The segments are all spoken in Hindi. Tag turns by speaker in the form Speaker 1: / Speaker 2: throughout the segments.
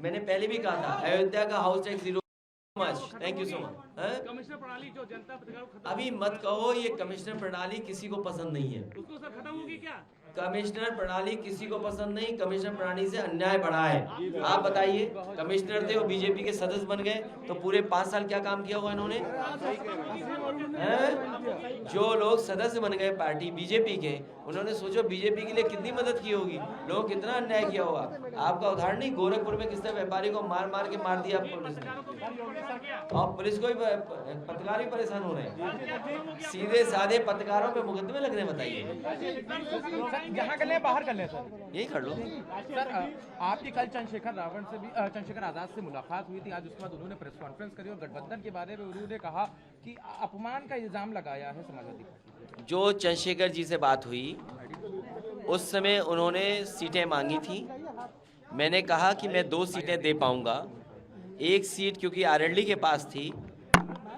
Speaker 1: मैंने पहले भी कहा था अयोध्या का house tax 0 much, thank you so much.
Speaker 2: Commissioner प्रणाली जो जनता पत्रकारों
Speaker 1: अभी मत कहो ये कमिश्नर प्रणाली किसी को पसंद नहीं है।
Speaker 2: उसको सर खत्म होगी क्या?
Speaker 1: कमिश्नर प्रणाली किसी को पसंद नहीं, कमिश्नर प्रणाली से अन्याय बढ़ा है। आप बताइए, कमिश्नर थे वो बीजेपी के सदस्य बन गए, तो पूरे 5 साल क्या काम किया हुआ इन्होंने? जो लोग सदस्य बन गए पार्टी बीजेपी के, उन्होंने सोचो बीजेपी के लिए कितनी मदद की होगी, लोग कितना अन्याय किया होगा। आपका उदाहरण नहीं, गोरखपुर में किस तरह व्यापारी को मार मार के मार दिया पुलिस ने, और पुलिस को भी पत्रकार भी परेशान हो रहे हैं। सीधे साधे पत्रकारों पे मुकदमे लगने, बताइए।
Speaker 3: यहाँ कर ले बाहर कर ले सर,
Speaker 1: यही कर लो
Speaker 3: सर। आपकी कल चंद्रशेखर आजाद से मुलाकात हुई थी, आज उसके बाद उन्होंने प्रेस कॉन्फ्रेंस करी और गठबंधन के बारे में उन्होंने कहा कि अपमान का इल्जाम लगाया है समाजवादी पार्टी।
Speaker 1: जो चंद्रशेखर जी से बात हुई उस समय उन्होंने सीटें मांगी थी, मैंने कहा कि मैं 2 सीटें दे पाऊंगा। 1 सीट क्योंकि आरएलडी के पास थी,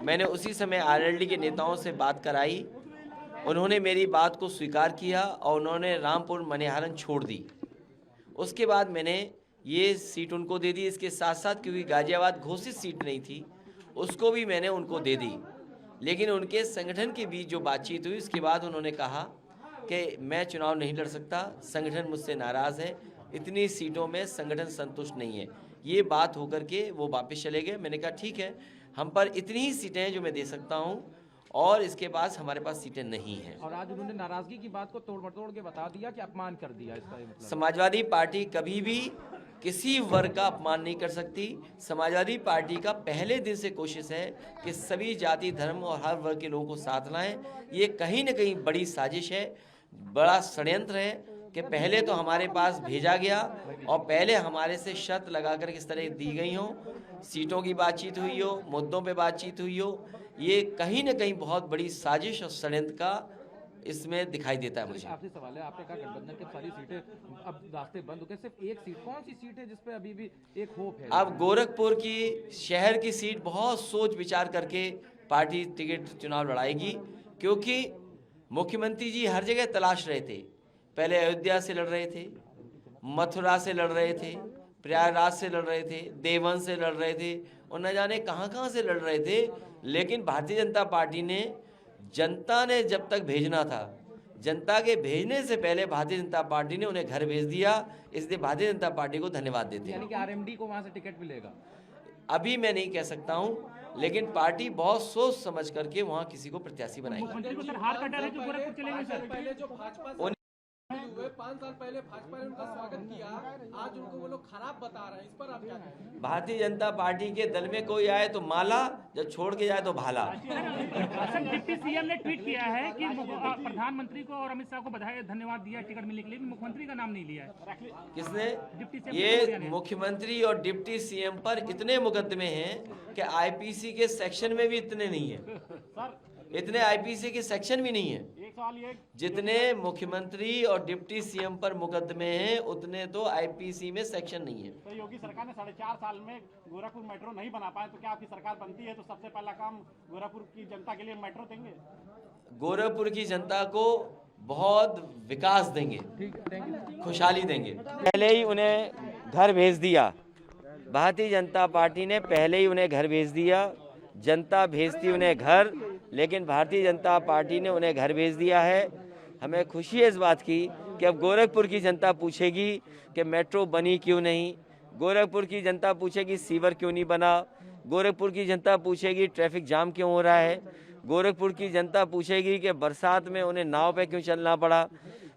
Speaker 1: मैंने उसी समय आरएलडी के नेताओं से बात कराई, उन्होंने मेरी बात को स्वीकार किया और उन्होंने रामपुर मनिहारन छोड़ दी। उसके बाद मैंने ये सीट उनको दे दी। इसके साथ साथ क्योंकि गाजियाबाद घोषित सीट नहीं थी, उसको भी मैंने उनको दे दी। लेकिन उनके संगठन के बीच जो बातचीत हुई, उसके बाद उन्होंने कहा कि मैं चुनाव नहीं लड़ सकता, संगठन मुझसे नाराज़ है, इतनी सीटों में संगठन संतुष्ट नहीं है। ये बात होकर के वो वापस चले गए। मैंने कहा ठीक है, हम पर इतनी ही सीटें हैं जो मैं दे सकता हूँ, और इसके पास हमारे पास सीटें नहीं हैं।
Speaker 3: और आज उन्होंने नाराजगी की बात को तोड़ के बता दिया कि अपमान कर दिया। इसका मतलब
Speaker 1: समाजवादी पार्टी कभी भी किसी वर्ग का अपमान नहीं कर सकती। समाजवादी पार्टी का पहले दिन से कोशिश है कि सभी जाति धर्म और हर वर्ग के लोगों को साथ लाएं। ये कहीं न कहीं बड़ी साजिश है, बड़ा षड्यंत्र है कि पहले तो हमारे पास भेजा गया और पहले हमारे से शर्त लगाकर किस तरह दी गई हो, सीटों की बातचीत हुई हो, मुद्दों पे बातचीत हुई हो। ये कहीं न कहीं बहुत बड़ी साजिश और षड्यंत्र का इसमें दिखाई देता है मुझे।
Speaker 3: आपसे सवाल है, आपने कहा गठबंधन की सारी सीटें अब रास्ते बंद हो गए, सिर्फ एक सीट, कौन सी सीट है जिसपे अभी भी एक होप है?
Speaker 1: अब गोरखपुर की शहर की सीट बहुत सोच विचार करके पार्टी टिकट चुनाव लड़ाएगी, क्योंकि मुख्यमंत्री जी हर जगह तलाश रहे थे। पहले अयोध्या से लड़ रहे थे, मथुरा से लड़ रहे थे, प्रयागराज से लड़ रहे थे, देवन से लड़ रहे थे, और न जाने कहाँ से लड़ रहे थे। लेकिन भारतीय जनता पार्टी ने, जनता ने जब तक भेजना था, जनता के भेजने से पहले भारतीय जनता पार्टी ने उन्हें घर भेज दिया। इसलिए भारतीय जनता पार्टी को धन्यवाद देते हैं।
Speaker 3: यानी कि आरएमडी को वहां से टिकट मिलेगा?
Speaker 1: अभी मैं नहीं कह सकता हूं, लेकिन पार्टी बहुत सोच समझ करके वहां किसी को प्रत्याशी बनाएगी।
Speaker 4: 5 साल पहले भाजपा ने उनका स्वागत किया, आज उनको वो लोग खराब बता रहे हैं, इस पर आप क्या कहेंगे?
Speaker 1: भारतीय जनता पार्टी के दल में कोई आए तो माला, जब छोड़ के जाए तो भाला।
Speaker 2: डिप्टी सीएम ने ट्वीट किया है कि प्रधानमंत्री को और अमित शाह को बधाई धन्यवाद दिया टिकट मिलने के लिए, मुख्यमंत्री का नाम नहीं लिया है।
Speaker 1: किसने? ये मुख्यमंत्री और डिप्टी सीएम पर इतने मुकदमे हैं कि आईपीसी के सेक्शन में भी इतने नहीं है, इतने आईपीसी के सेक्शन भी नहीं है। जितने मुख्यमंत्री और डिप्टी सीएम पर मुकदमे हैं, उतने तो आईपीसी में सेक्शन नहीं है।
Speaker 5: तो योगी सरकार ने 4.5 साल में गोरखपुर मेट्रो नहीं बना पाए, तो क्या आपकी सरकार बनती है तो सबसे पहला काम गोरखपुर की जनता के लिए मेट्रो देंगे?
Speaker 1: गोरखपुर की जनता को बहुत विकास देंगे, खुशहाली देंगे। पहले ही उन्हें घर भेज दिया, भारतीय जनता पार्टी ने पहले ही उन्हें घर भेज दिया। जनता भेजती उन्हें घर, लेकिन भारतीय जनता पार्टी ने उन्हें घर भेज दिया है। हमें खुशी है इस बात की कि अब गोरखपुर की जनता पूछेगी कि मेट्रो बनी क्यों नहीं, गोरखपुर की जनता पूछेगी सीवर क्यों नहीं बना, गोरखपुर की जनता पूछेगी ट्रैफिक जाम क्यों हो रहा है, गोरखपुर की जनता पूछेगी कि बरसात में उन्हें नाव पे क्यों चलना पड़ा,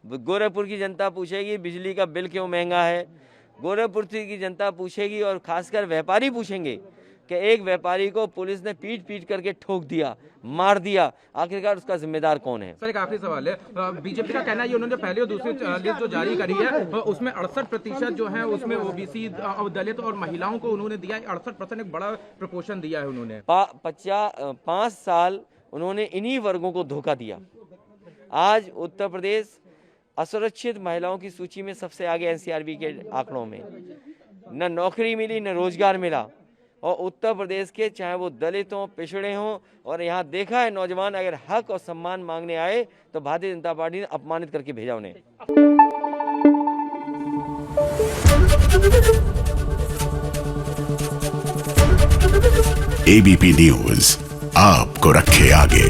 Speaker 1: गोरखपुर की जनता पूछेगी बिजली का बिल क्यों महंगा है, गोरखपुर की जनता पूछेगी, और खासकर व्यापारी पूछेंगे कि एक व्यापारी को पुलिस ने पीट करके ठोक दिया, मार दिया, आखिरकार उसका जिम्मेदार कौन है?
Speaker 3: सर एक आखिरी सवाल है, बीजेपी का कहना है उन्होंने पहली और दूसरी लिस्ट जो जारी करी है उसमें 68% जो है उसमें ओबीसी, दलित और महिलाओं को उन्होंने दिया है। 68% एक बड़ा प्रपोर्शन दिया है उन्होंने।
Speaker 1: 5 साल उन्होंने इन्हीं वर्गों को धोखा दिया। आज उत्तर प्रदेश असुरक्षित महिलाओं की सूची में सबसे आगे एनसीआरबी के आंकड़ों में। न नौकरी मिली, न रोजगार मिला, और उत्तर प्रदेश के चाहे वो दलित हों, पिछड़े हों, और यहाँ देखा है नौजवान अगर हक और सम्मान मांगने आए तो भारतीय जनता पार्टी ने अपमानित करके भेजा उन्हें।
Speaker 6: एबीपी न्यूज आपको रखे आगे।